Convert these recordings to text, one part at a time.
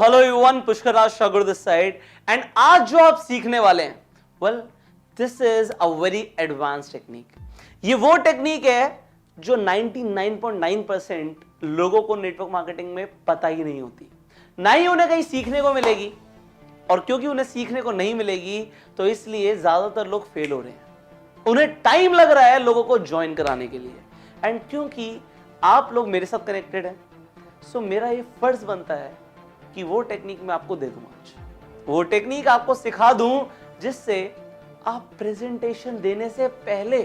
Hello everyone, Pushkar Raj Thakur this side and आज जो आप सीखने वाले हैं, well this is a very advance technique. ये वो टेक्निक है जो 99.9% लोगों को नेटवर्क मार्केटिंग में पता ही नहीं होती, ना ही उन्हें कहीं सीखने को मिलेगी। और क्योंकि उन्हें सीखने को नहीं मिलेगी तो इसलिए ज्यादातर लोग फेल हो रहे हैं। उन्हें टाइम लग रहा है लोगों को ज्वाइन कराने के लिए। एंड क्योंकि आप लोग मेरे साथ कनेक्टेड हैं, सो मेरा ये फर्ज बनता है कि वो टेक्निक मैं आपको दे दूं। आज वो टेक्निक आपको सिखा दूं जिससे आप प्रेजेंटेशन देने से पहले,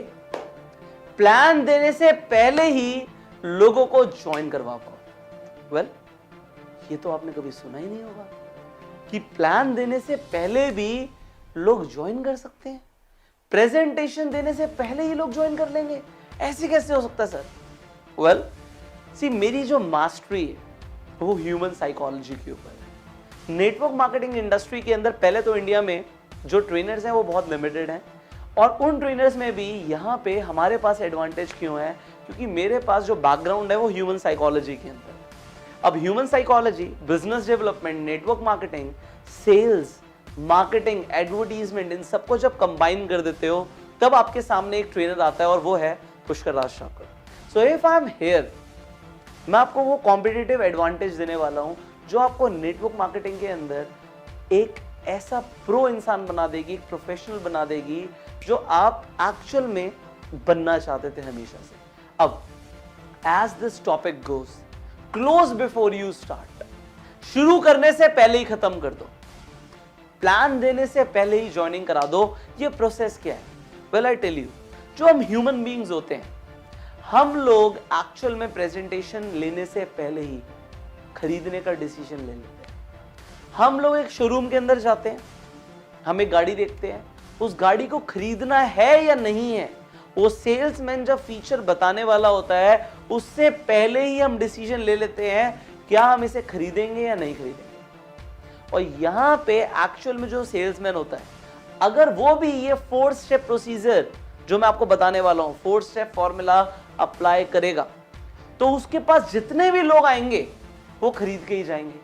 प्लान देने से पहले ही लोगों को ज्वाइन करवा पाओ। वेल, ये तो आपने कभी सुना ही नहीं होगा कि प्लान देने से पहले भी लोग ज्वाइन कर सकते हैं, प्रेजेंटेशन देने से पहले ही लोग ज्वाइन कर लेंगे। ऐसे कैसे हो सकता है सर? वेल सी, मेरी जो मास्टरी है वो ह्यूमन साइकोलॉजी के ऊपर है। नेटवर्क मार्केटिंग इंडस्ट्री के अंदर पहले तो इंडिया में जो ट्रेनर्स हैं वो बहुत लिमिटेड हैं, और उन ट्रेनर्स में भी यहाँ पे हमारे पास एडवांटेज क्यों है? क्योंकि मेरे पास जो बैकग्राउंड है वो ह्यूमन साइकोलॉजी के अंदर। अब human psychology, business development, network marketing, sales, marketing, advertisement, इन सबको जब कंबाइन कर देते हो तब आपके सामने एक ट्रेनर आता है और वो है Pushkar Raj Thakur. So if I am here, मैं आपको वो कॉम्पिटिटिव एडवांटेज देने वाला हूं जो आपको नेटवर्क मार्केटिंग के अंदर एक ऐसा प्रो इंसान बना देगी, एक प्रोफेशनल बना देगी जो आप एक्चुअल में बनना चाहते थे हमेशा से। अब as this topic goes, close before you start, शुरू करने से पहले ही खत्म कर दो, प्लान देने से पहले ही ज्वाइनिंग करा दो। ये प्रोसेस क्या है? वेल आई टेल यू, जो हम ह्यूमन बीइंग्स होते हैं, हम लोग एक्चुअल में प्रेजेंटेशन लेने से पहले ही खरीदने का डिसीजन ले लेते हैं। हम लोग एक शोरूम के अंदर जाते हैं, हम एक गाड़ी देखते हैं, उस गाड़ी को खरीदना है या नहीं है, वो सेल्समैन जब फीचर बताने वाला होता है उससे पहले ही हम डिसीजन ले लेते हैं क्या हम इसे खरीदेंगे या नहीं खरीदेंगे। और यहां पे एक्चुअल में जो सेल्समैन होता है, अगर वो भी ये 4 स्टेप प्रोसीजर जो मैं आपको बताने वाला हूं, 4 स्टेप फॉर्मूला अप्लाई करेगा, तो उसके पास जितने भी लोग आएंगे वो खरीद के ही जाएंगे।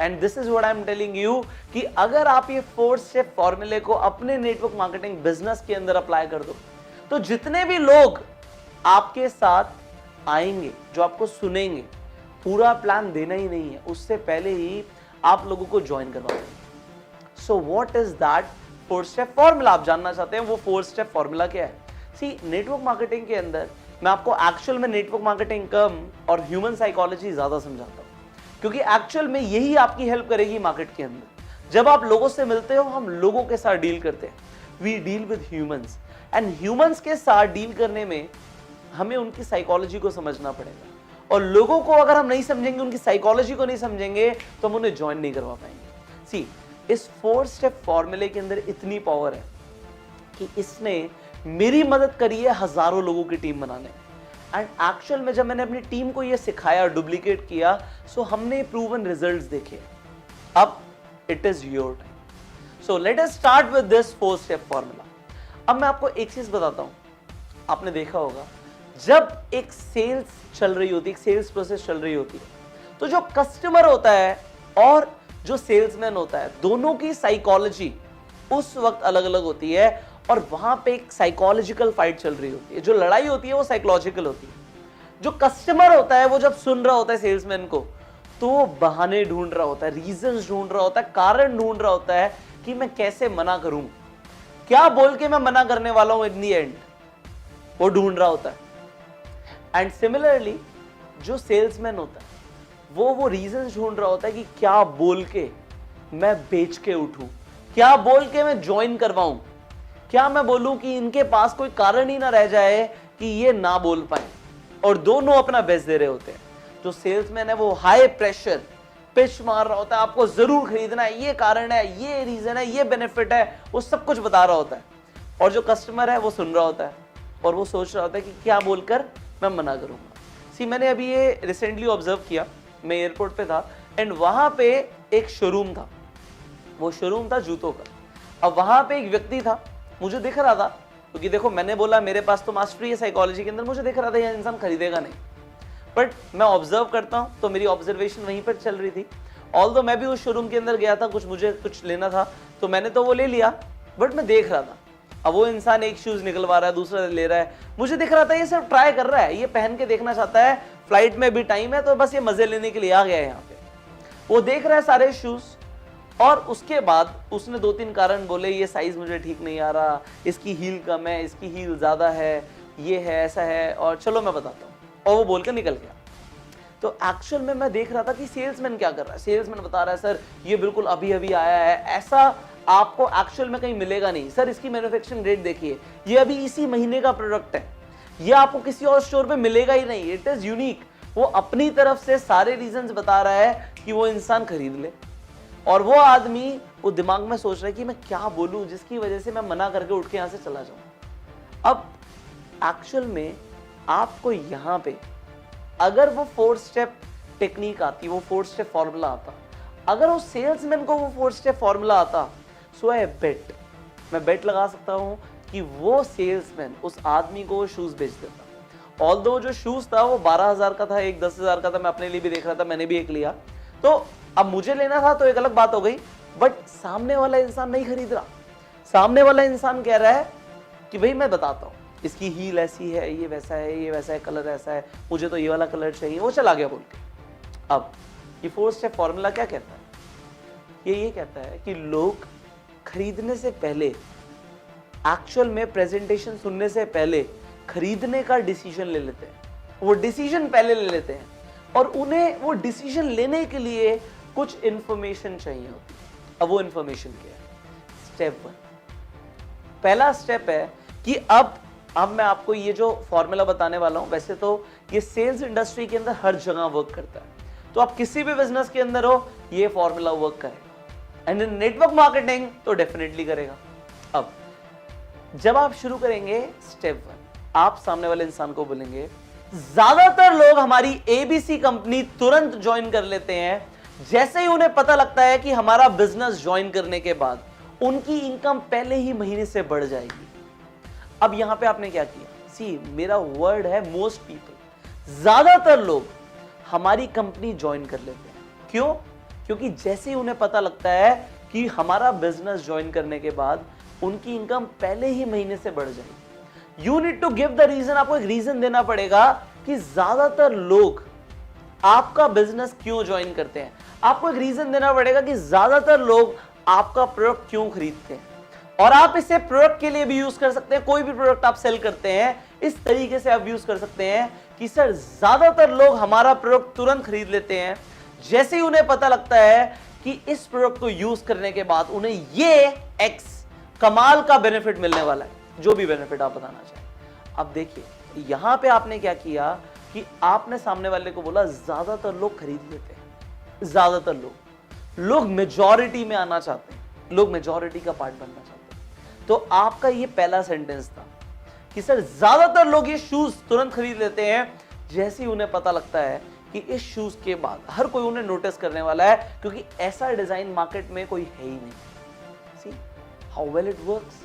And this is what I am telling you कि अगर आप ये 4 स्टेप फॉर्मूले को अपने नेटवर्क मार्केटिंग बिजनेस के अंदर अप्लाई कर दो, तो जितने भी लोग आपके साथ आएंगे, जो आपको सुनेंगे, पूरा प्लान देना ही नहीं है, उससे पहले ही आप लोगों को ज्वाइन करवा देंगे। So what is that 4 step formula? आप जानना चाहते हैं वो 4 स्टेप फॉर्मूला क्या है? सी, नेटवर्क मार्केटिंग के अंदर मैं आपको एक्चुअल में नेटवर्क मार्केटिंग कम और ह्यूमन साइकोलॉजी ज्यादा समझाता हूं, क्योंकि एक्चुअल में यही आपकी हेल्प करेगी मार्केट के अंदर। जब आप लोगों से मिलते हो, हम लोगों के साथ डील करते हैं, we deal with humans, and humans के साथ डील करने में हमें उनकी साइकोलॉजी को समझना पड़ेगा। और लोगों को अगर हम नहीं समझेंगे, उनकी साइकोलॉजी को नहीं समझेंगे, तो हम उन्हें ज्वाइन नहीं करवा पाएंगे। सी, इस 4 स्टेप फॉर्मूले के अंदर इतनी पावर है कि इसने मेरी मदद करी है हजारों लोगों की टीम बनाने। एंड एक्चुअल में जब मैंने अपनी टीम को यह सिखाया, डुप्लीकेट किया, सो हमने प्रूवन रिजल्ट्स देखे। अब it is your time. So let us start with this 4 step formula. अब मैं आपको एक चीज बताता हूं, आपने देखा होगा जब एक सेल्स चल रही होती है, एक सेल्स प्रोसेस चल रही होती है, तो जो कस्टमर होता है और जो सेल्समैन होता है, दोनों की साइकोलॉजी उस वक्त अलग अलग होती है, और वहां पे एक साइकोलॉजिकल फाइट चल रही होती है। जो लड़ाई होती है वो साइकोलॉजिकल होती है। जो कस्टमर होता है वो जब सुन रहा होता है सेल्समैन को, तो वो बहाने ढूंढ रहा होता है, रीजंस ढूंढ रहा होता है, कारण ढूंढ रहा होता है कि मैं कैसे मना करूं, क्या बोल के मैं मना करने वाला हूं इन दी एंड, वो ढूंढ रहा होता है। एंड सिमिलरली जो सेल्समैन होता है वो रीजंस ढूंढ रहा होता है कि क्या बोल के मैं बेच के उठूं, क्या बोल के मैं ज्वाइन करवाऊं, क्या मैं बोलूं कि इनके पास कोई कारण ही ना रह जाए कि ये ना बोल पाए। और दोनों अपना बेस्ट दे रहे होते हैं। जो सेल्समैन है वो हाई प्रेशर पिच मार रहा होता है, आपको जरूर खरीदना है, ये कारण है, ये रीजन है, ये बेनिफिट है, वो सब कुछ बता रहा होता है। और जो कस्टमर है वो सुन रहा होता है और वो सोच रहा होता है कि क्या बोलकर मैं मना करूंगा। सी, मैंने अभी ये रिसेंटली ऑब्जर्व किया, मैं एयरपोर्ट पे था एंड वहां पे एक शोरूम था, वो शोरूम था जूतों का। अब वहां पे एक व्यक्ति था, मुझे दिख रहा था, क्योंकि देखो मैंने बोला मेरे पास तो मास्टरी है साइकोलॉजी के अंदर, मुझे दिख रहा था यह इंसान खरीदेगा नहीं, बट मैं ऑब्जर्व करता हूं तो मेरी ऑब्जर्वेशन वहीं पर चल रही थी। ऑल्दो मैं भी उस शोरूम के अंदर गया था, मुझे कुछ लेना था तो मैंने तो वो ले लिया, बट मैं देख रहा था अब वो इंसान एक शूज निकलवा रहा है, दूसरा ले रहा है, मुझे दिख रहा था ये सिर्फ ट्राई कर रहा है, ये पहन के देखना चाहता है, फ्लाइट में भी टाइम है तो बस ये मजे लेने के लिए आ गया है यहाँ पे। वो देख रहा है सारे शूज और उसके बाद उसने 2-3 कारण बोले, ये साइज मुझे ठीक नहीं आ रहा, इसकी हील कम है, इसकी हील ज्यादा है, ये है, ऐसा है, और चलो मैं बताता हूँ, और वो बोलकर निकल गया। तो एक्चुअल में मैं देख रहा था कि सेल्समैन क्या कर रहा है। सेल्समैन बता रहा है सर ये बिल्कुल अभी अभी आया है, ऐसा आपको एक्चुअल में कहीं मिलेगा नहीं सर, इसकी मैन्युफैक्चरिंग डेट देखिए, ये अभी इसी महीने का प्रोडक्ट है, ये आपको किसी और स्टोर पे मिलेगा ही नहीं, इट इज यूनिक। वो अपनी तरफ से सारे रीजंस बता रहा है कि वो इंसान खरीद ले, और वो आदमी वो दिमाग में सोच रहा है कि मैं क्या बोलूं जिसकी वजह से मैं मना करके उठ के यहां से चला जाऊं। अब एक्चुअल में आपको यहां पे अगर वो 4 स्टेप टेक्निक आती, वो 4 स्टेप फॉर्मूला आता, अगर उस सेल्समैन को वो 4 स्टेप फॉर्मूला आता, सो आई बेट, मैं बेट लगा सकता हूं कि वो सेल्समैन उस आदमी को वो शूज बेच देता। ऑल्दो जो शूज था वो 12,000 का था, एक 10,000 का था, मैं अपने लिए भी देख रहा था, मैंने भी एक लिया, तो अब मुझे लेना था तो एक अलग बात हो गई, बट सामने वाला इंसान नहीं खरीद रहा। सामने वाला इंसान कह रहा है कि भाई मैं बताता हूं, इसकी हील ऐसी है, ये वैसा है, ये वैसा है, कलर ऐसा है, मुझे तो ये वाला कलर चाहिए, वो चला गया बोल के। अब ये 4 स्टेप फॉर्मूला क्या कहता है? ये कहता है कि लोग खरीदने से पहले, एक्चुअल में प्रेजेंटेशन सुनने से पहले खरीदने का डिसीजन ले लेते हैं, वो डिसीजन पहले ले लेते हैं, और उन्हें वो डिसीजन लेने के लिए कुछ इंफॉर्मेशन चाहिए होती है। अब वो इंफॉर्मेशन क्या है? स्टेप 1, पहला स्टेप है कि अब मैं आपको ये जो फॉर्मूला बताने वाला हूं, वैसे तो ये सेल्स इंडस्ट्री के अंदर हर जगह वर्क करता है, तो आप किसी भी बिजनेस के अंदर हो ये फॉर्मूला वर्क करेगा, एंड इन नेटवर्क मार्केटिंग तो डेफिनेटली करेगा। अब जब आप शुरू करेंगे स्टेप 1, आप सामने वाले इंसान को बोलेंगे, ज्यादातर लोग हमारी एबीसी कंपनी तुरंत ज्वाइन कर लेते हैं, जैसे ही उन्हें पता लगता है कि हमारा बिजनेस ज्वाइन करने के बाद उनकी इनकम पहले ही महीने से बढ़ जाएगी। अब यहां पे आपने क्या किया? सी, मेरा वर्ड है मोस्ट पीपल, ज्यादातर लोग हमारी कंपनी ज्वाइन कर लेते हैं। क्यों? क्योंकि जैसे ही उन्हें पता लगता है कि हमारा बिजनेस ज्वाइन करने के बाद उनकी इनकम पहले ही महीने से बढ़ जाएगी। You need to give the reason, आपको एक रीजन देना पड़ेगा कि ज्यादातर लोग आपका बिजनेस क्यों ज्वाइन करते हैं। आपको एक रीजन देना पड़ेगा कि ज्यादातर लोग आपका प्रोडक्ट क्यों खरीदते हैं, और आप इसे प्रोडक्ट के लिए भी यूज कर सकते हैं। कोई भी प्रोडक्ट आप सेल करते हैं इस तरीके से आप यूज कर सकते हैं कि सर ज्यादातर लोग हमारा प्रोडक्ट तुरंत खरीद लेते हैं जैसे ही उन्हें पता लगता है कि इस प्रोडक्ट को यूज करने के बाद उन्हें ये एक्स कमाल का बेनिफिट मिलने वाला है, जो भी बेनिफिट आप बताना चाहें। अब देखिए यहां पे आपने क्या किया कि आपने सामने वाले को बोला ज्यादातर लोग खरीद लेते हैं, ज्यादातर लोग मेजॉरिटी में आना चाहते हैं, लोग मेजॉरिटी का पार्ट बनना चाहते हैं। तो आपका ये पहला सेंटेंस था कि सर ज्यादातर लोग ये शूज तुरंत खरीद लेते हैं जैसे ही उन्हें पता लगता है कि इस शूज के बाद हर कोई उन्हें नोटिस करने वाला है, क्योंकि ऐसा डिजाइन मार्केट में कोई है ही नहीं। See how well it works,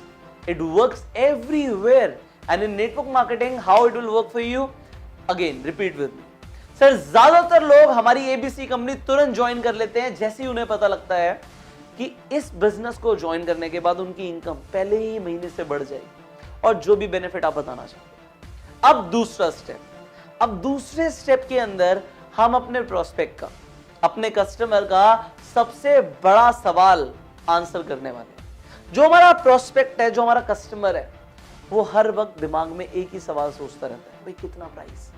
it works everywhere, and in network marketing how it will work for you, again repeat with me. Sir ज्यादातर लोग हमारी एबीसी कंपनी तुरंत ज्वाइन कर लेते हैं जैसे ही उन्हें पता लगता है कि इस बिजनेस को ज्वाइन करने के बाद उनकी इनकम पहले ही महीने से बढ़ जाएगी, और जो भी बेनिफिट आप बताना चाहते हैं। अब दूसरा स्टेप, अब दूसरे स्टेप के अंदर हम अपने प्रोस्पेक्ट का, अपने कस्टमर का सबसे बड़ा सवाल आंसर करने वाले हैं। जो हमारा प्रोस्पेक्ट है, जो हमारा कस्टमर है, वो हर वक्त दिमाग में एक ही सवाल सोचता रहता है, भाई कितना प्राइस,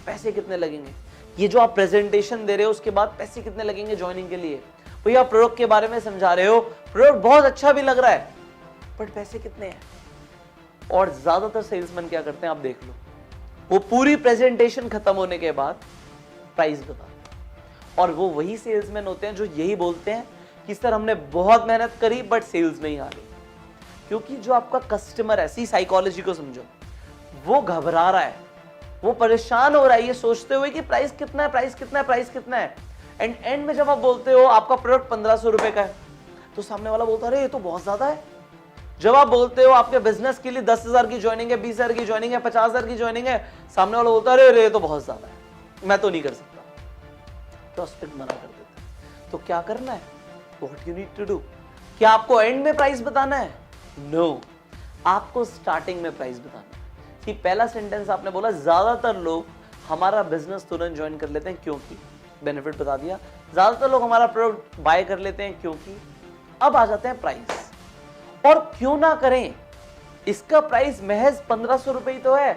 पैसे कितने लगेंगे, ये जो आप प्रेजेंटेशन दे रहे हो उसके बाद पैसे कितने लगेंगे ज्वाइनिंग के लिए, भैया आप प्रोडक्ट के बारे में समझा रहे हो, प्रोडक्ट बहुत अच्छा भी लग रहा है, बट पैसे कितने हैं। और ज्यादातर सेल्समैन क्या करते हैं आप देख लो, वो पूरी प्रेजेंटेशन खत्म होने के बाद प्राइस बताते हैं, और वो वही सेल्समैन होते हैं जो यही बोलते हैं कि सर हमने बहुत मेहनत करी बट सेल्स नहीं आ रही। क्योंकि जो आपका कस्टमर है, सी साइकोलॉजी को समझो, वो घबरा रहा है, वो परेशान हो रहा है ये सोचते हुए कि प्राइस कितना है, प्राइस कितना है, प्राइस कितना है। एंड में जब आप बोलते हो आपका प्रोडक्ट 1500 रुपए का है, तो सामने वाला बोलता है अरे ये तो बहुत ज्यादा है। जब आप बोलते हो आपके बिजनेस के लिए 10,000 की ज्वाइनिंग है, 20,000 की ज्वाइनिंग है, 50,000 की ज्वाइनिंग है, सामने वाला बोलता है अरे ये तो बहुत ज्यादा है, मैं तो नहीं कर सकता, प्रोस्पेक्ट मना कर देता है। तो क्या करना है? What you need to do? क्या आपको एंड में प्राइस बताना है? नो, आपको स्टार्टिंग में प्राइस बताना है। कि पहला सेंटेंस आपने बोला ज्यादातर लोग हमारा बिजनेस तुरंत ज्वाइन कर लेते हैं क्योंकि, बेनिफिट बता दिया। ज्यादातर लोग हमारा प्रोडक्ट बाय कर लेते हैं क्योंकि। अब आ जाते हैं प्राइस, और क्यों ना करें, इसका प्राइस महज 1500 रुपए ही तो है।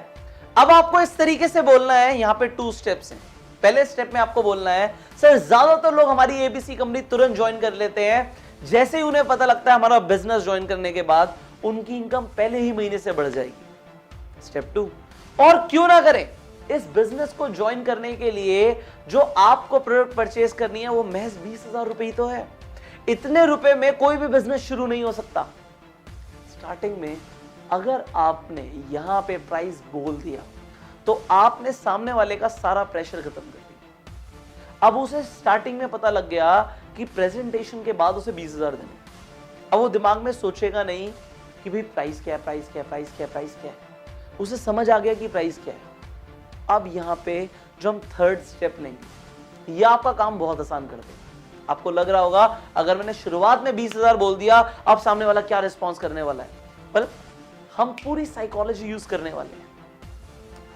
अब आपको इस तरीके से बोलना है, यहां पे 2 स्टेप्स हैं। पहले स्टेप में आपको बोलना है, सर ज्यादातर लोग हमारी एबीसी कंपनी तुरंत ज्वाइन कर लेते हैं, जैसे ही उन्हें पता लगता है हमारा बिजनेस ज्वाइन करने के बाद उनकी इनकम पहले ही महीने से बढ़ जाएगी। स्टेप 2, और क्यों ना करें, इस बिजनेस को ज्वाइन करने के लिए जो आपको प्रोडक्ट परचेज करनी है वो महज 20,000 रुपए ही तो है। इतने रुपए में कोई भी बिजनेस शुरू नहीं हो सकता। स्टार्टिंग में अगर आपने यहां पे प्राइस बोल दिया तो आपने सामने वाले का सारा प्रेशर खत्म कर दिया। अब उसे स्टार्टिंग में पता लग गया कि प्रेजेंटेशन के बाद उसे 20,000 देने। अब वो दिमाग में सोचेगा नहीं कि भाई प्राइस क्या है, प्राइस क्या है, प्राइस क्या है, प्राइस क्या है। उसे समझ आ गया कि प्राइस क्या है। अब यहां पे जो हम थर्ड स्टेप लेंगे, यह आपका काम बहुत आसान कर देगा। आपको लग रहा होगा अगर मैंने शुरुआत में 20,000 बोल दिया, अब सामने वाला क्या रिस्पॉन्स करने वाला है। पर हम पूरी साइकोलॉजी यूज करने वाले हैं।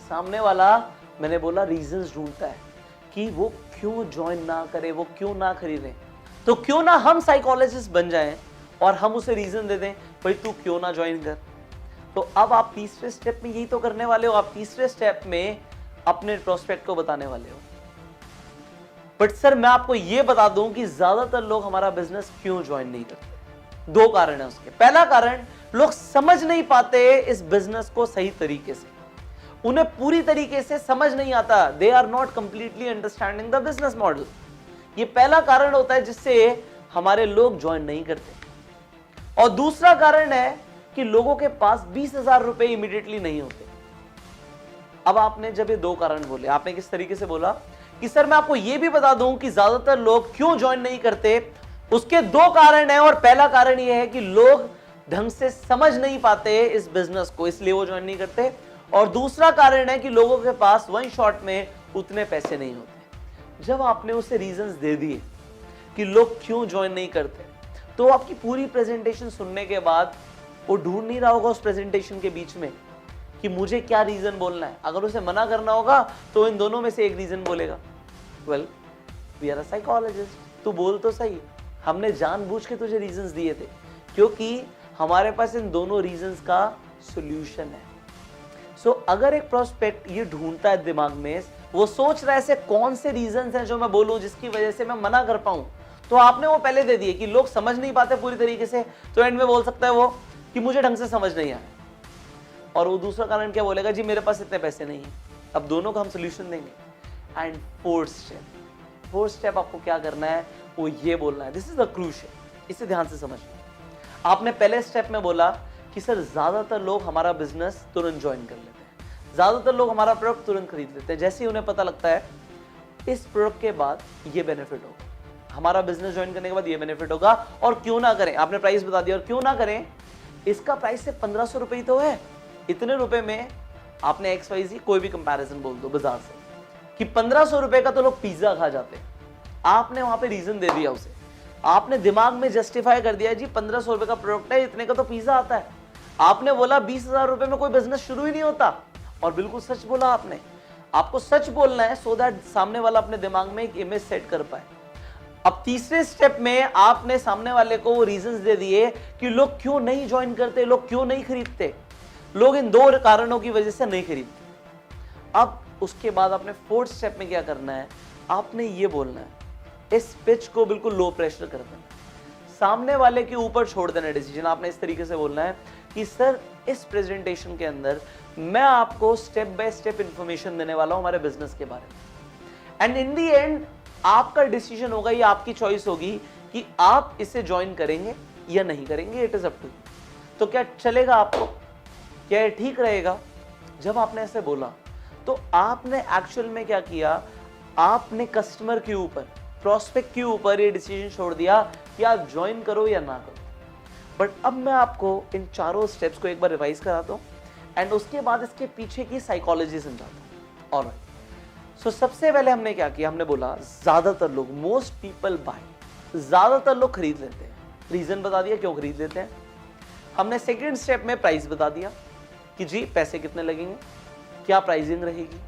सामने वाला, मैंने बोला, रीजंस ढूंढता है कि वो क्यों ज्वाइन ना करे, वो क्यों ना खरीदे। तो क्यों ना हम साइकोलॉजिस्ट बन जाएं और हम उसे रीजन दे दें, भाई तू क्यों ना ज्वाइन कर। तो अब आप तीसरे स्टेप में यही तो करने वाले हो। आप तीसरे स्टेप में अपने प्रोस्पेक्ट को बताने वाले हो, बट सर मैं आपको यह बता दूं कि ज्यादातर लोग हमारा बिजनेस क्यों ज्वाइन नहीं करते। 2 कारण है उसके। पहला कारण, लोग समझ नहीं पाते इस बिजनेस को सही तरीके से। उन्हें पूरी तरीके से समझ नहीं आता। They are not completely understanding the business model. ये पहला कारण होता है जिससे हमारे लोग ज्वाइन नहीं करते। और दूसरा कारण है कि लोगों के पास 20,000 रुपए इमीडिएटली नहीं होते। अब आपने जब ये 2 कारण बोले, आपने किस तरीके से बोला कि सर मैं आपको यह भी बता दूं कि ज्यादातर लोग क्यों ज्वाइन नहीं करते। उसके 2 कारण हैं, और पहला कारण यह है कि लोग ढंग से समझ नहीं पाते इस बिजनेस को, इसलिए वो ज्वाइन नहीं करते। और दूसरा कारण है कि लोगों के पास वन शॉट में उतने पैसे नहीं होते। जब आपने उसे रीजंस दे दिए कि लोग क्यों ज्वाइन नहीं करते, तो आपकी पूरी प्रेजेंटेशन सुनने के बाद वो ढूंढ नहीं रहा होगा उस प्रेजेंटेशन के बीच में कि मुझे क्या रीजन बोलना है। अगर उसे मना करना होगा तो इन दोनों में से एक रीजन बोलेगा। Well, we are a psychologist, तू बोल तो सही, हमने जानबूझ के तुझे रीजंस दिए थे क्योंकि हमारे पास इन दोनों रीजंस का सॉल्यूशन है। सो अगर एक प्रोस्पेक्ट ये ढूंढता है दिमाग में, वो सोच रहा है ऐसे कौन से रीजंस हैं जो मैं बोलूं जिसकी वजह से मैं मना कर पाऊं, तो आपने वो पहले दे दिए कि लोग समझ नहीं पाते पूरी तरीके से, तो एंड में बोल सकता है वो कि मुझे ढंग से समझ नहीं आया। और वो दूसरा कारण क्या बोलेगा, जी मेरे पास इतने पैसे नहीं है। अब दोनों का हम सोल्यूशन देंगे। एंड फोर्थ स्टेप आपको क्या करना है, वो ये बोलना है, दिस इज द क्रूशियल, इसे ध्यान से समझना। आपने पहले स्टेप में बोला कि सर ज्यादातर लोग हमारा बिजनेस तुरंत ज्वाइन कर लेते हैं, ज्यादातर लोग हमारा प्रोडक्ट तुरंत खरीद लेते हैं, जैसे ही उन्हें पता लगता है इस प्रोडक्ट के बाद ये बेनिफिट होगा, हमारा बिजनेस ज्वाइन करने के बाद ये बेनिफिट होगा, और क्यों ना करें। आपने प्राइस बता दिया, और क्यों ना करें, इसका प्राइस सिर्फ 1500 रुपए ही तो है। इतने रुपए में आपने XYZ कोई भी कंपैरिजन बोल दो बाजार से कि 1500 रुपए का तो लोग पिज्जा खा जाते हैं। आपने वहां पे रीजन दे दिया उसे, आपने दिमाग में जस्टिफाई कर दिया, जी 1500 रुपए का प्रोडक्ट है, इतने का तो पिज्जा आता है। आपने बोला 20,000 रुपए में कोई बिजनेस शुरू ही नहीं होता, और बिल्कुल सच बोला आपने। आपको सच बोलना है सो दैट सामने वाला अपने दिमाग में एक इमेज सेट कर पाए। अब तीसरे स्टेप में आपने सामने वाले को वो रीजंस दे दिए कि लोग क्यों नहीं ज्वाइन करते, लोग क्यों नहीं खरीदते। लोग इन 2 कारणों की वजह से नहीं खरीदते। अब उसके बाद आपने फोर्थ स्टेप में क्या करना है, आपने ये बोलना है, इस पिच को बिल्कुल लो प्रेशर कर देना, सामने वाले के ऊपर छोड़ देना डिसीजन। आपने इस तरीके से बोलना है कि सर इस प्रेजेंटेशन के अंदर मैं आपको स्टेप बाय स्टेप इंफॉर्मेशन देने वाला हूं हमारे बिजनेस के बारे में, एंड इन दी एंड आपका डिसीजन होगा, ये आपकी चॉइस होगी कि आप इसे ज्वाइन करेंगे या नहीं करेंगे। It is up to you. तो क्या चलेगा आपको, क्या ये ठीक रहेगा? जब आपने ऐसे बोला तो आपने एक्चुअल में क्या किया, आपने कस्टमर के ऊपर, प्रोस्पेक्ट के ऊपर ये डिसीजन छोड़ दिया कि आप ज्वाइन करो या ना करो। बट अब मैं आपको इन चारों स्टेप्स को एक बार रिवाइज कराता हूं, एंड उसके बाद इसके पीछे की साइकोलॉजी समझाता हूं। ऑलराइट, सो सबसे पहले हमने क्या किया, हमने बोला ज्यादातर लोग, मोस्ट पीपल बाय, ज्यादातर लोग खरीद लेते हैं। रीजन बता दिया क्यों खरीद लेते हैं। हमने सेकंड स्टेप में प्राइस बता दिया कि जी पैसे कितने लगेंगे, क्या प्राइसिंग रहेगी।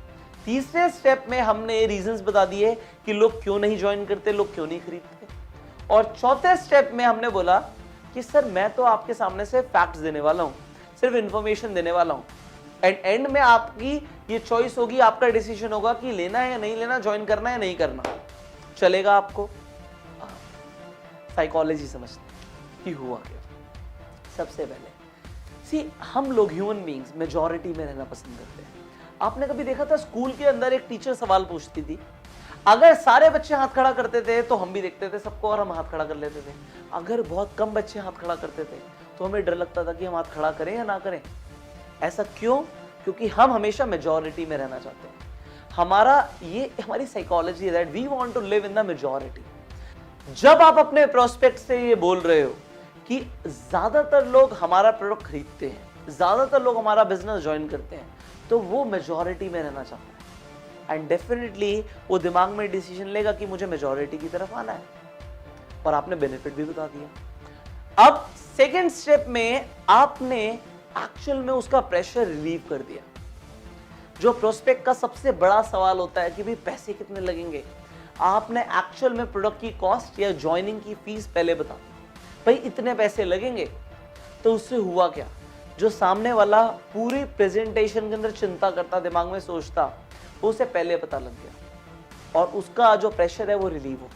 तीसरे स्टेप में हमने रीजंस बता दिए कि लोग क्यों नहीं ज्वाइन करते, लोग क्यों नहीं खरीदते। और चौथे स्टेप में हमने बोला कि सर मैं तो आपके सामने से फैक्ट्स देने वाला हूं, सिर्फ इंफॉर्मेशन देने वाला हूं, एंड में आपकी ये चॉइस होगी, आपका डिसीजन होगा कि लेना है या नहीं लेना, ज्वाइन करना है या नहीं करना। चलेगा आपको? साइकोलॉजी समझते हैं कि हुआ क्या। सबसे पहले हम लोग ह्यूमन बीइंग्स मेजॉरिटी में रहना पसंद करते हैं। आपने कभी देखा था स्कूल के अंदर एक टीचर सवाल पूछती थी, अगर सारे बच्चे हाथ खड़ा करते थे तो हम भी देखते थे सबको और हम हाथ खड़ा कर लेते थे। अगर बहुत कम बच्चे हाथ खड़ा करते थे तो हमें डर लगता था कि हम हाथ खड़ा करें या ना करें। ऐसा क्यों? क्योंकि हम हमेशा मेजॉरिटी में रहना चाहते हैं। हमारी साइकोलॉजी है that we want to live in the majority. जब आप अपने प्रोस्पेक्ट से ये बोल रहे हो कि ज्यादातर लोग हमारा प्रोडक्ट खरीदते हैं, ज्यादातर लोग हमारा बिजनेस ज्वाइन करते हैं, तो वो मेजॉरिटी में रहना चाहता है एंड डेफिनेटली वो दिमाग में डिसीजन लेगा कि मुझे मेजॉरिटी की तरफ आना है। और आपने बेनिफिट भी बता दिया। अब सेकेंड स्टेप में आपने एक्चुअल में उसका प्रेशर रिलीव कर दिया। जो प्रोस्पेक्ट का सबसे बड़ा सवाल होता है कि भाई पैसे कितने लगेंगे, आपने एक्चुअल में प्रोडक्ट की कॉस्ट या ज्वाइनिंग की फीस पहले बता दी, भाई इतने पैसे लगेंगे। तो उससे हुआ क्या, जो सामने वाला पूरी प्रेजेंटेशन के अंदर चिंता करता, दिमाग में सोचता, वो उसे पहले पता लग गया और उसका जो प्रेशर है वो रिलीव हो।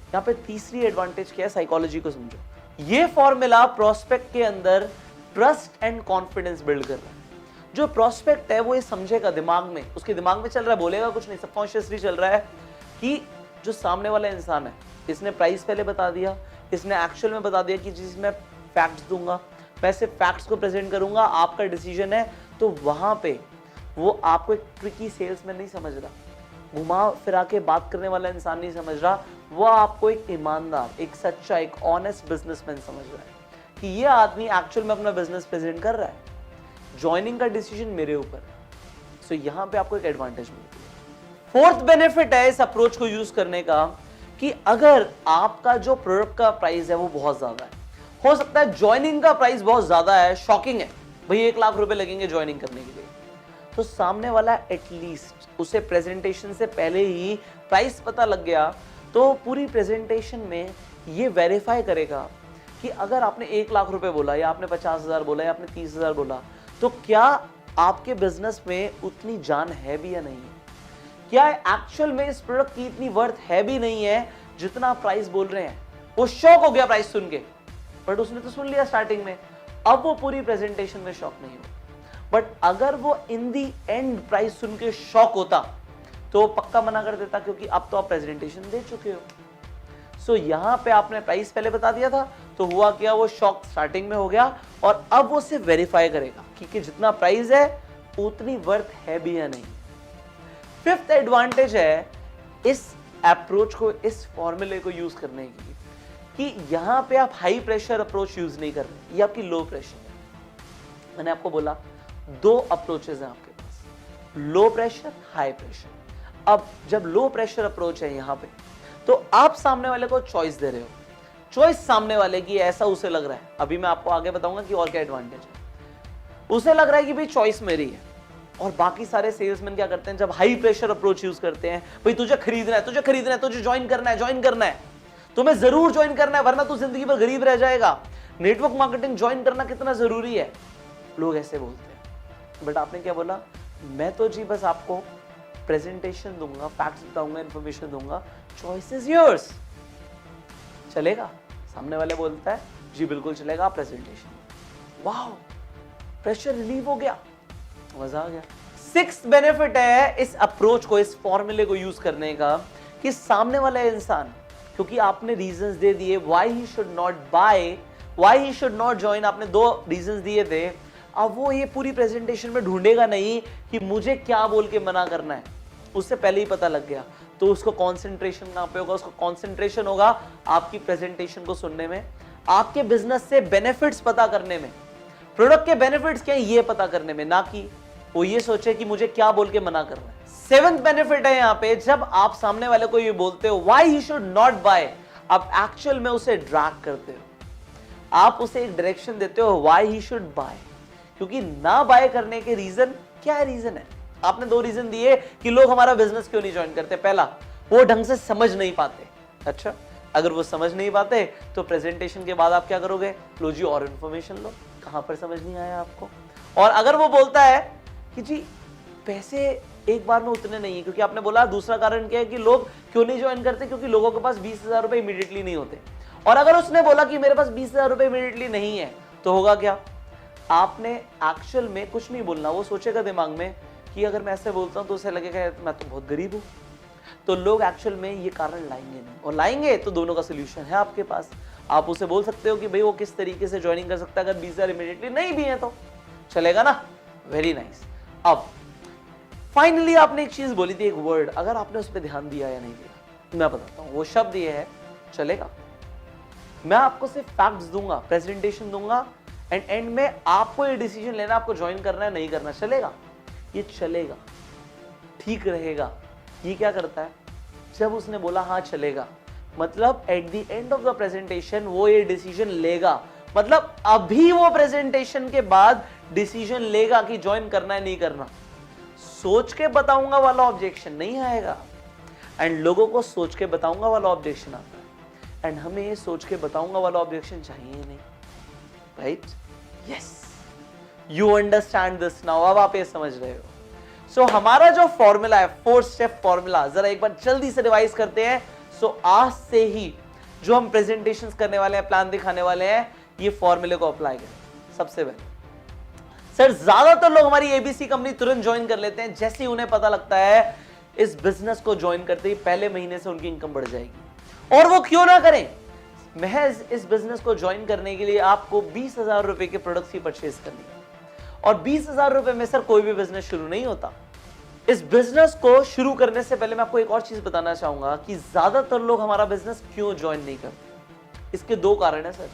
यहाँ पे तीसरी एडवांटेज क्या है, साइकोलॉजी को समझो। ये फॉर्मूला प्रोस्पेक्ट के अंदर ट्रस्ट एंड कॉन्फिडेंस बिल्ड कर रहा है। जो प्रोस्पेक्ट है वो ये समझेगा, दिमाग में, उसके दिमाग में चल रहा है, बोलेगा कुछ नहीं, सबकॉन्शियसली चल रहा है कि जो सामने वाला इंसान है, इसने प्राइस पहले बता दिया, इसने एक्चुअल में बता दिया कि जिसमें फैक्ट्स दूंगा, मैं सिर्फ फैक्ट्स को प्रेजेंट करूंगा, आपका डिसीजन है। तो वहां पे वो आपको एक ट्रिकी सेल्समैन नहीं समझ रहा, घुमा फिरा के बात करने वाला इंसान नहीं समझ रहा, वो आपको एक ईमानदार, एक सच्चा, एक ऑनेस्ट बिजनेसमैन समझ रहा है कि ये आदमी एक्चुअल में अपना बिजनेस प्रेजेंट कर रहा है, ज्वाइनिंग का डिसीजन मेरे ऊपर। सो यहां पे आपको एक एडवांटेज मिलती है। फोर्थ बेनिफिट है इस अप्रोच को यूज करने का कि अगर आपका जो प्रोडक्ट का प्राइस है वो बहुत ज्यादा है, हो सकता है ज्वाइनिंग का प्राइस बहुत ज्यादा है, शॉकिंग है, भाई 1 लाख रुपए लगेंगे ज्वाइनिंग करने के लिए, तो सामने वाला एटलीस्ट उसे प्रेजेंटेशन से पहले ही प्राइस पता लग गया, तो पूरी प्रेजेंटेशन में ये वेरीफाई करेगा कि अगर आपने 1 लाख रुपए बोला या आपने 50,000 बोला या आपने 30,000 बोला, तो क्या आपके बिजनेस में उतनी जान है भी या नहीं है, क्या एक्चुअल में इस प्रोडक्ट की इतनी वर्थ है भी नहीं है जितना आप प्राइस बोल रहे हैं। वो शॉक हो गया प्राइस सुन के, बट उसने तो सुन लिया स्टार्टिंग में, अब वो पूरी प्रेजेंटेशन में शॉक नहीं हो। बट अगर वो इन दी एंड प्राइस सुन के शॉक होता तो पक्का मना कर देता, क्योंकि अब तो आप प्रेजेंटेशन दे चुके हो। सो यहां पे आपने प्राइस पहले बता दिया था, तो हुआ क्या, वो शॉक स्टार्टिंग में हो गया और अब वो सिर्फ वेरीफाई करेगा कि जितना प्राइस है उतनी वर्थ है भी या नहीं। फिफ्थ एडवांटेज है इस अप्रोच को, इस फॉर्मूले को यूज करने की, कि यहां पे आप हाई प्रेशर अप्रोच यूज नहीं कर रहे, ये आपकी लो प्रेशर है। मैंने आपको बोला 2 अप्रोचेस हैं आपके पास, लो प्रेशर, हाई प्रेशर। अब जब लो प्रेशर अप्रोच है यहां पे, तो आप सामने वाले को चॉइस दे रहे हो, चॉइस सामने वाले की ऐसा उसे लग रहा है, अभी मैं आपको आगे बताऊंगा कि और क्या एडवांटेज है। उसे लग रहा है कि भाई चॉइस मेरी है, और बाकी सारे सेल्समैन क्या करते हैं, जब हाई प्रेशर अप्रोच यूज करते हैं, भाई तुझे खरीदना है, तुझे खरीदना है, तुझे ज्वाइन करना है, ज्वाइन करना है, तुम्हें जरूर ज्वाइन करना है, वरना तू जिंदगी भर गरीब रह जाएगा, नेटवर्क मार्केटिंग ज्वाइन करना कितना जरूरी है, लोग ऐसे बोलते हैं। बट आपने क्या बोला, मैं तो जी बस आपको प्रेजेंटेशन दूंगा, फैक्ट्स बताऊंगा, इंफॉर्मेशन दूंगा, चॉइस इज योर्स। चलेगा? सामने वाले बोलता है जी बिल्कुल चलेगा, प्रेजेंटेशन। वाह, प्रेशर रिलीव हो गया, मजा आ गया। 6th बेनिफिट है इस अप्रोच को, इस फॉर्मूले को यूज करने का, कि सामने वाला इंसान, क्योंकि आपने रीजंस दे दिए why he should not buy, why he should not join, आपने 2 रीजंस दिए थे। अब वो ये पूरी प्रेजेंटेशन में ढूंढेगा नहीं कि मुझे क्या बोल के मना करना है, उससे पहले ही पता लग गया, तो उसको कंसंट्रेशन कहां पे होगा, उसको कंसंट्रेशन होगा आपकी प्रेजेंटेशन को सुनने में, आपके बिजनेस से बेनिफिट्स पता करने में, प्रोडक्ट के बेनिफिट्स क्या है ये पता करने में, ना कि वो ये सोचे कि मुझे क्या बोल के मना करना है। 7th बेनिफिट है यहाँ पे, जब आप सामने वाले को ये बोलते हो why he should not buy, आप एक्चुअल में उसे ड्रैग करते हो, आप उसे एक डायरेक्शन देते हो व्हाई ही शुड बाय। क्योंकि ना बाय करने के रीजन क्या है? रीजन है, आपने 2 रीजन दिए कि लोग हमारा बिजनेस क्यों नहीं ज्वाइन करते। पहला, वो ढंग से समझ नहीं पाते। अच्छा, अगर वो समझ नहीं पाते तो प्रेजेंटेशन के बाद आप क्या करोगे? लो जी और इंफॉर्मेशन लो, कहां पर समझ नहीं आया आपको। और अगर वो बोलता है कि जी पैसे एक बार में उतने नहीं है, क्योंकि आपने बोला दूसरा कारण क्या है कि लोग क्यों नहीं ज्वाइन करते? क्योंकि लोगों के पास 20,000 रुपए इमीडिएटली नहीं होते। और अगर उसने बोला कि मेरे पास 20,000 रुपए इमीडिएटली नहीं है, तो होगा क्या? आपने एक्चुअल में कुछ नहीं बोलना, वो सोचेगा दिमाग में कि अगर मैं ऐसे बोलता हूं तो उसे लगेगा मैं तो बहुत गरीब हूं। तो लोग एक्चुअल में ये कारण लाएंगे नहीं, और लाएंगे तो दोनों का सोल्यूशन है आपके पास। आप उसे बोल सकते हो कि भाई वो किस तरीके से ज्वाइनिंग कर सकता है, अगर 20,000 इमीडिएटली नहीं भी है तो चलेगा ना? Very nice. अब फाइनली आपने एक चीज बोली थी, एक वर्ड, अगर आपने उस पर ध्यान दिया या नहीं दिया मैं बताता हूं। वो शब्द ये है, चलेगा। मैं आपको सिर्फ फैक्ट्स दूंगा, प्रेजेंटेशन दूंगा, एंड एंड में आपको ये डिसीजन लेना, आपको ज्वाइन करना है नहीं करना। चलेगा, ये चलेगा, ठीक रहेगा। ये क्या करता है? जब उसने बोला हाँ चलेगा, मतलब at the end of the presentation वो ये डिसीजन लेगा, मतलब अभी वो प्रेजेंटेशन के बाद डिसीजन लेगा कि ज्वाइन करना है नहीं करना। सोच के बताऊंगा वाला ऑब्जेक्शन नहीं आएगा, एंड लोगों को सोच के बताऊंगा वाला ऑब्जेक्शन आता है, एंड हमें ये सोच के बताऊंगा वाला ऑब्जेक्शन चाहिए ही नहीं। Right? Yes, you understand this now. अब आप ये समझ रहे हो। सो हमारा जो फॉर्मूला है, 4 स्टेप फॉर्मूला, जरा एक बार जल्दी से रिवाइज करते हैं। सो आज से ही जो हम प्रेजेंटेशंस करने वाले हैं, प्लान दिखाने वाले हैं, ये फॉर्मूले को अप्लाई करें। सबसे पहले सर, ज्यादातर लोग हमारी एबीसी कंपनी तुरंत ज्वाइन कर लेते हैं जैसे ही उन्हें पता लगता है इस बिजनेस को ज्वाइन करते ही पहले महीने से उनकी इनकम बढ़ जाएगी। और वो क्यों ना करें? महज इस बिजनेस को ज्वाइन करने के लिए आपको 20,000 रुपए के प्रोडक्ट्स की परचेज करनी है। और 20,000 रुपए में सर कोई भी बिजनेस शुरू नहीं होता। इस बिजनेस को शुरू करने से पहले मैं आपको एक और चीज बताना चाहूंगा कि ज्यादातर लोग हमारा बिजनेस क्यों ज्वाइन नहीं करते। इसके 2 कारण है सर।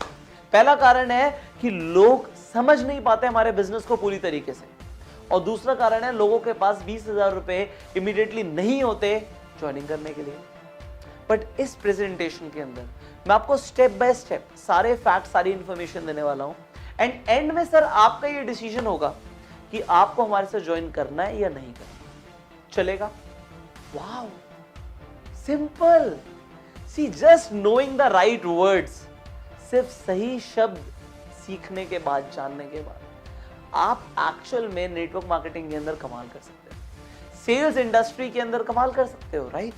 पहला कारण है कि लोग समझ नहीं पाते हमारे बिजनेस को पूरी तरीके से, और दूसरा कारण है लोगों के पास 20,000 रुपए इमीडिएटली नहीं होते ज्वाइनिंग करने के लिए। बट इस प्रेजेंटेशन के अंदर मैं आपको स्टेप बाय स्टेप सारे फैक्ट, सारी इंफॉर्मेशन देने वाला हूं, एंड एंड में सर आपका ये डिसीजन होगा कि आपको हमारे साथ ज्वाइन करना है या नहीं करना। चलेगा? Wow, simple. See, just knowing the right words, सिर्फ सही शब्द सीखने के बाद, जानने के बाद, आप एक्चुअल में नेटवर्क मार्केटिंग के अंदर कमाल कर सकते हो, सेल्स इंडस्ट्री के अंदर कमाल कर सकते हो। Right?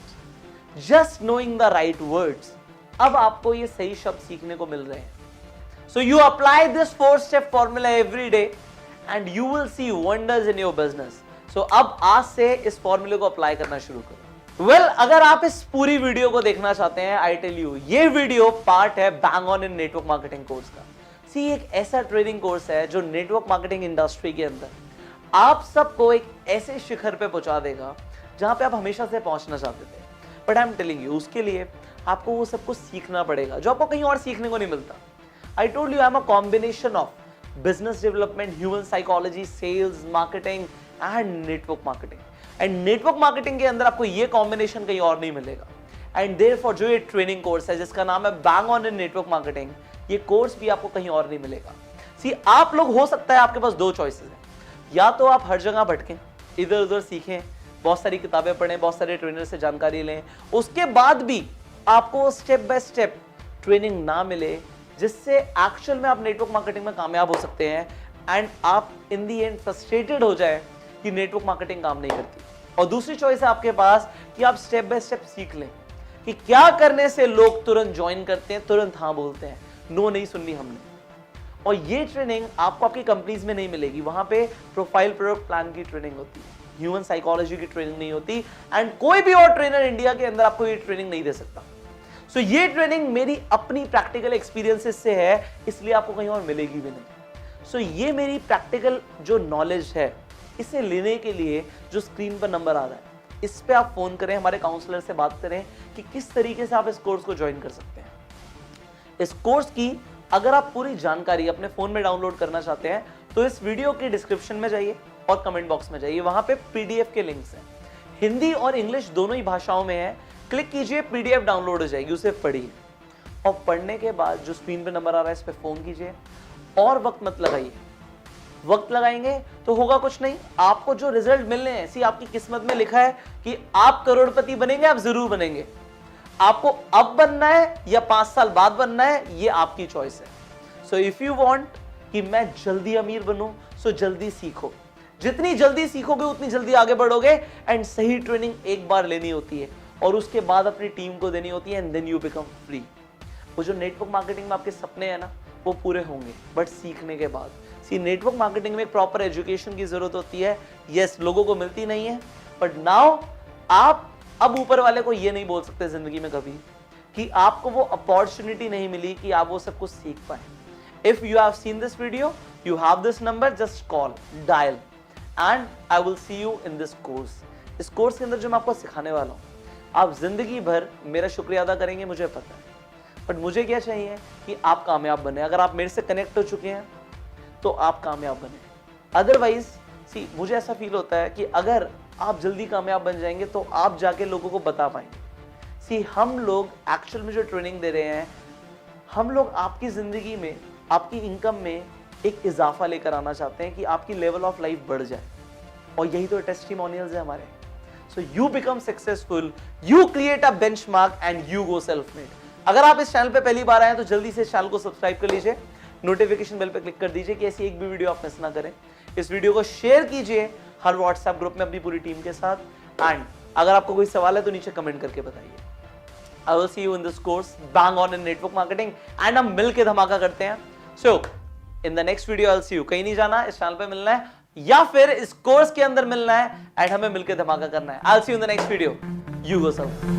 Just knowing the right words. अब आपको ये सही शब्द सीखने को मिल रहे हैं। So you apply this 4-step formula every day and you will see wonders in your business. So अब आज से इस फॉर्मूले को अप्लाई करना शुरू करो। Well, अगर आप इस पूरी वीडियो को देखना चाहते हैं, I tell you, ये वीडियो पार्ट है bang on in network marketing course का। सी, एक ऐसा ट्रेनिंग कोर्स है जो नेटवर्क मार्केटिंग इंडस्ट्री के अंदर आप सबको एक ऐसे शिखर पे पहुंचा देगा जहां पे आप हमेशा से पहुंचना चाहते थे। But I am telling you, उसके लिए आपको वो सब कुछ सीखना पड़ेगा जो आपको कहीं और सीखने को नहीं मिलता। I told you I'm a combination of business development, human psychology, sales, marketing and network marketing. And network marketing के अंदर आपको ये combination कहीं और नहीं मिलेगा। And therefore जो ये training course है जिसका नाम है Bang on in Network Marketing, ये कोर्स भी आपको कहीं और नहीं मिलेगा। See, आप लोग, हो सकता है आपके पास 2 चॉइसेस हैं, या तो आप हर जगह भटकें, इधर उधर सीखें, बहुत सारी किताबें पढ़ें, बहुत सारे ट्रेनर से जानकारी लें, उसके बाद भी आपको स्टेप बाय स्टेप ट्रेनिंग ना मिले जिससे एक्चुअल में आप नेटवर्क मार्केटिंग में कामयाब हो सकते हैं, एंड आप इन दी एंड फ्रस्ट्रेटेड हो जाए कि नेटवर्क मार्केटिंग काम नहीं करती। और दूसरी चॉइस है आपके पास कि आप स्टेप बाय स्टेप सीख लें कि क्या करने से लोग तुरंत ज्वाइन करते हैं, तुरंत हाँ बोलते हैं, नो नहीं सुननी हमने। और ये ट्रेनिंग आपको आपकी कंपनीज में नहीं मिलेगी। वहां पे प्रोफाइल प्रोडक्ट प्लान की ट्रेनिंग होती है, ह्यूमन साइकोलॉजी की ट्रेनिंग नहीं होती, एंड कोई भी और ट्रेनर इंडिया के अंदर आपको ये ट्रेनिंग नहीं दे सकता। सो ये ट्रेनिंग मेरी अपनी प्रैक्टिकल एक्सपीरियंसेस से है, इसलिए आपको कहीं और मिलेगी भी नहीं। सो ये मेरी प्रैक्टिकल जो नॉलेज है, इसे लेने के लिए जो स्क्रीन पर नंबर आ रहा है, इस पे आप फोन करें, हमारे काउंसलर से बात करें कि किस तरीके से आप इस कोर्स को ज्वाइन कर सकते हैं। इस कोर्स की अगर आप पूरी जानकारी अपने फोन में डाउनलोड करना चाहते हैं तो इस वीडियो के डिस्क्रिप्शन में जाइए और कमेंट बॉक्स में जाइए, वहां पे पीडीएफ के लिंक्स हैं, हिंदी और इंग्लिश दोनों ही भाषाओं में है। क्लिक कीजिए, पीडीएफ डाउनलोड हो जाएगी, उसे पढ़िए। और पढ़ने के बाद जो स्क्रीन पे नंबर आ रहा है इस पे फोन कीजिए और वक्त मत लगाइए। वक्त लगाएंगे तो होगा कुछ नहीं, आपको जो रिजल्ट मिलने हैं, सी आपकी किस्मत में लिखा है कि आप करोड़पति बनेंगे, आप जरूर बनेंगे। आपको अब बनना है या 5 साल बाद बनना है, ये आपकी चॉइस है। सो इफ यू वांट कि मैं जल्दी अमीर बनूं, सो जल्दी सीखो। जितनी जल्दी सीखोगे उतनी जल्दी आगे बढ़ोगे। एंड सही ट्रेनिंग एक बार लेनी होती है और उसके बाद अपनी टीम को देनी होती है, and then you become free. वो जो नेटवर्क मार्केटिंग में आपके सपने हैं ना, वो पूरे होंगे, बट सीखने के बाद। सी नेटवर्क मार्केटिंग में एक प्रॉपर एजुकेशन की जरूरत होती है। यस, लोगों को मिलती नहीं है, बट नाउ आप अब ऊपर वाले को ये नहीं बोल सकते जिंदगी में कभी कि आपको वो अपॉर्चुनिटी नहीं मिली कि आप वो सब कुछ सीख पाए। If you have seen this video, you have this number, just call, dial, and I will see you in this course. इस कोर्स के अंदर जो मैं आपको सिखाने वाला हूं, आप जिंदगी भर मेरा शुक्रिया अदा करेंगे, मुझे पता है। बट मुझे क्या चाहिए कि आप कामयाब बने। अगर आप मेरे से कनेक्ट हो चुके हैं तो आप कामयाब बने। अदरवाइज सी मुझे ऐसा फील होता है कि अगर आप जल्दी कामयाब बन जाएंगे तो आप जाके लोगों को बता पाएंगे। सी हम लोग एक्चुअल में जो ट्रेनिंग दे रहे हैं, हम लोग आपकी जिंदगी में, आपकी इनकम में एक इजाफा लेकर आना चाहते हैं कि आपकी लेवल ऑफ लाइफ बढ़ जाए। और यही तो टेस्टिमोनियल्स है हमारे। So you become successful, you create a benchmark and you go self made. अगर आप इस चैनल पे पहली बार आए हैं तो जल्दी से इस चैनल को सब्सक्राइब कर लीजिए, नोटिफिकेशन बेल पे क्लिक कर दीजिए कि ऐसी एक भी वीडियो आप मिस ना करें। इस वीडियो को शेयर कीजिए हर व्हाट्सएप ग्रुप में अपनी पूरी टीम के साथ। एंड अगर आपको कोई सवाल है तो नीचे कमेंट करके बताइए। I will see you in this course, bang on in network marketing, and हम मिलकर धमाका करते हैं। So in the next video I will see you. कहीं नहीं जाना, इस चैनल पे मिलना है या फिर इस कोर्स के अंदर मिलना है, एंड हमें मिलकर धमाका करना है। आई will see you in the next video. You go self.